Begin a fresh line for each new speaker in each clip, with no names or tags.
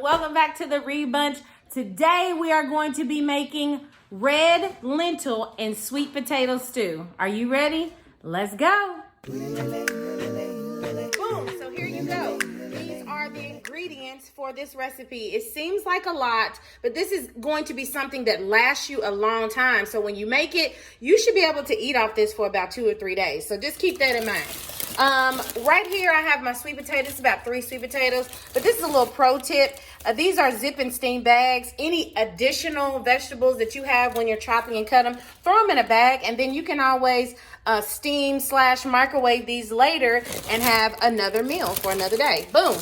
Welcome back to the Rebunch. Today we are going to be making red lentil and sweet potato stew. Are you ready? Let's go. Boom, so here you go. These are the ingredients for this recipe. It seems like a lot, but this is going to be something that lasts you a long time. So when you make it, you should be able to eat off this for about 2 or 3 days. So just keep that in mind. Right here I have my sweet potatoes, about 3 sweet potatoes, but this is a little pro tip. These are zip and steam bags. Any additional vegetables that you have when you're chopping and cut them, throw them in a bag, and then you can always steam/microwave these later and have another meal for another day. Boom.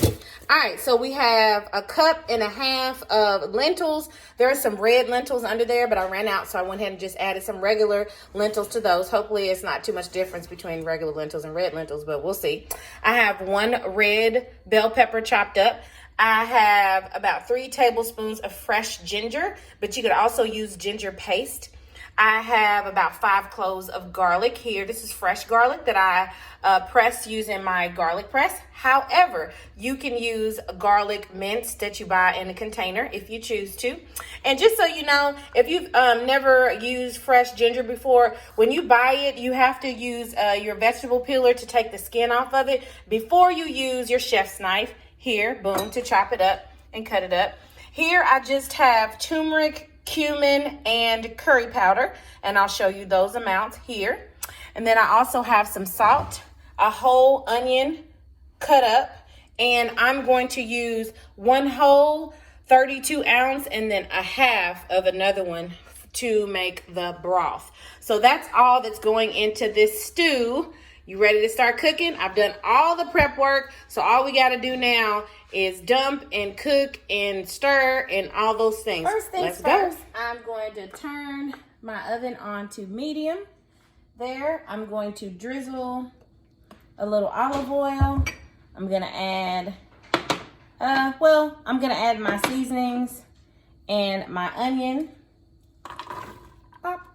All right, so we have 1.5 cups of lentils. There are some red lentils under there, but I ran out, so I went ahead and just added some regular lentils to those. Hopefully it's not too much difference between regular lentils and red lentils, but we'll see. I have 1 red bell pepper chopped up. I have about 3 tablespoons of fresh ginger, but you could also use ginger paste. I have about 5 cloves of garlic here. This is fresh garlic that I pressed using my garlic press. However, you can use garlic mince that you buy in a container if you choose to. And just so you know, if you've never used fresh ginger before, when you buy it, you have to use your vegetable peeler to take the skin off of it before you use your chef's knife here, boom, to chop it up and cut it up. Here I just have turmeric, cumin, and curry powder, and I'll show you those amounts here. And then I also have some salt, a whole onion cut up, and I'm going to use 1 whole 32 ounce and then a half of another one to make the broth. So that's all that's going into this stew. You ready to start cooking? I've done all the prep work, so all we got to do now is dump and cook and stir and all those things. First things first, I'm going to turn my oven on to medium. There, I'm going to drizzle a little olive oil. I'm going to add, I'm going to add my seasonings and my onion. Pop,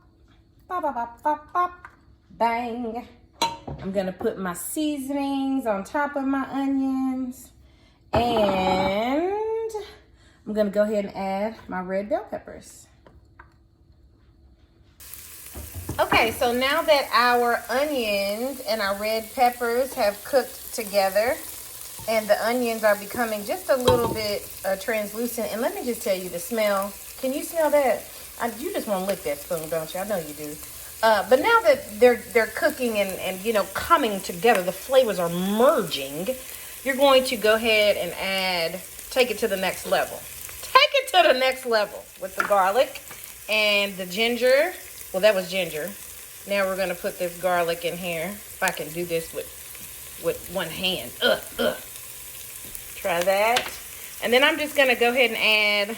pop, pop, pop, pop, pop, bang. I'm gonna put my seasonings on top of my onions, and I'm gonna go ahead and add my red bell peppers. Okay, so now that our onions and our red peppers have cooked together and the onions are becoming just a little bit translucent, and let me just tell you the smell. Can you smell that? You just want to lick that spoon, don't you? I know you do. But now that they're cooking and you know, coming together, the flavors are merging, you're going to go ahead and take it to the next level. Take it to the next level with the garlic and the ginger. Well, that was ginger. Now we're going to put this garlic in here. If I can do this with one hand. Try that. And then I'm just going to go ahead and add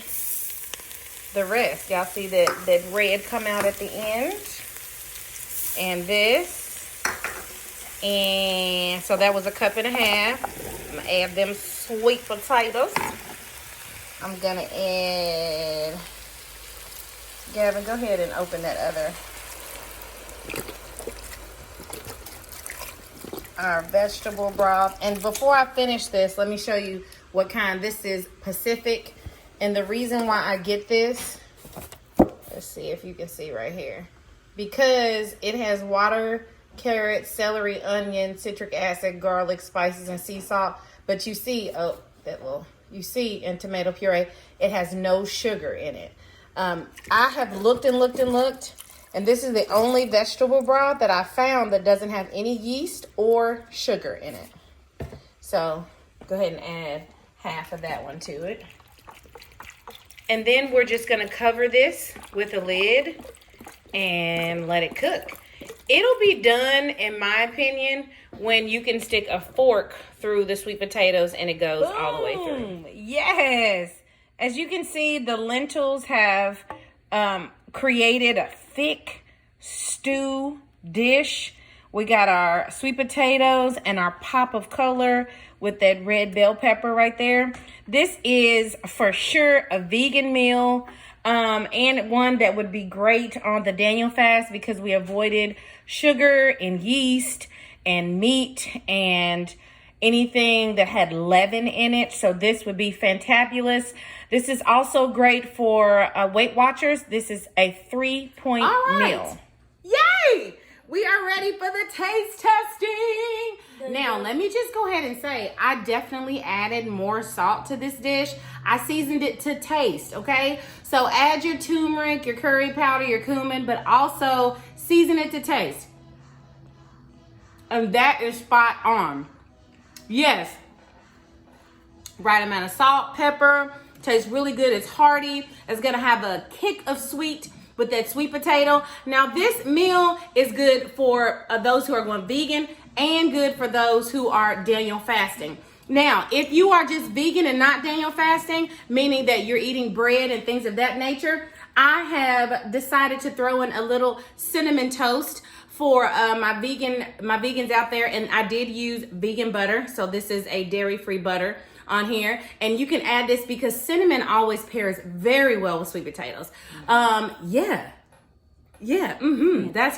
the rest. Y'all see that red come out at the end? And this, and so that was 1.5 cups. I'm gonna add them sweet potatoes. I'm gonna add, Gavin, go ahead and open that other, our vegetable broth. And before I finish this, let me show you what kind. This is Pacific, and the reason why I get this, let's see if you can see right here. Because it has water, carrot, celery, onion, citric acid, garlic, spices, and sea salt. But you see, in tomato puree, it has no sugar in it. I have looked and looked and looked, and this is the only vegetable broth that I found that doesn't have any yeast or sugar in it. So go ahead and add half of that one to it. And then we're just gonna cover this with a lid and let it cook. It'll be done, in my opinion, when you can stick a fork through the sweet potatoes and it goes all the way through. Yes. As you can see, the lentils have created a thick stew dish. We got our sweet potatoes and our pop of color with that red bell pepper right there. This is for sure a vegan meal. And one that would be great on the Daniel fast because we avoided sugar and yeast and meat and anything that had leaven in it. So this would be fantabulous. This is also great for Weight Watchers. This is a 3-point meal.
Yay! We are ready for the taste testing.
Now, let me just go ahead and say, I definitely added more salt to this dish. I seasoned it to taste, okay? So add your turmeric, your curry powder, your cumin, but also season it to taste. And that is spot on. Yes. Right amount of salt, pepper. Tastes really good. It's hearty. It's going to have a kick of sweet with that sweet potato. Now, this meal is good for those who are going vegan and good for those who are Daniel fasting. Now, if you are just vegan and not Daniel fasting, meaning that you're eating bread and things of that nature, I have decided to throw in a little cinnamon toast for my vegans out there, and I did use vegan butter. So this is a dairy-free butter on here, and you can add this because cinnamon always pairs very well with sweet potatoes. That's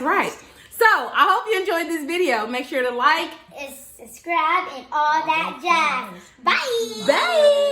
right. So I hope you enjoyed this video. Make sure to like,
subscribe, and all that jazz. Bye.
Bye.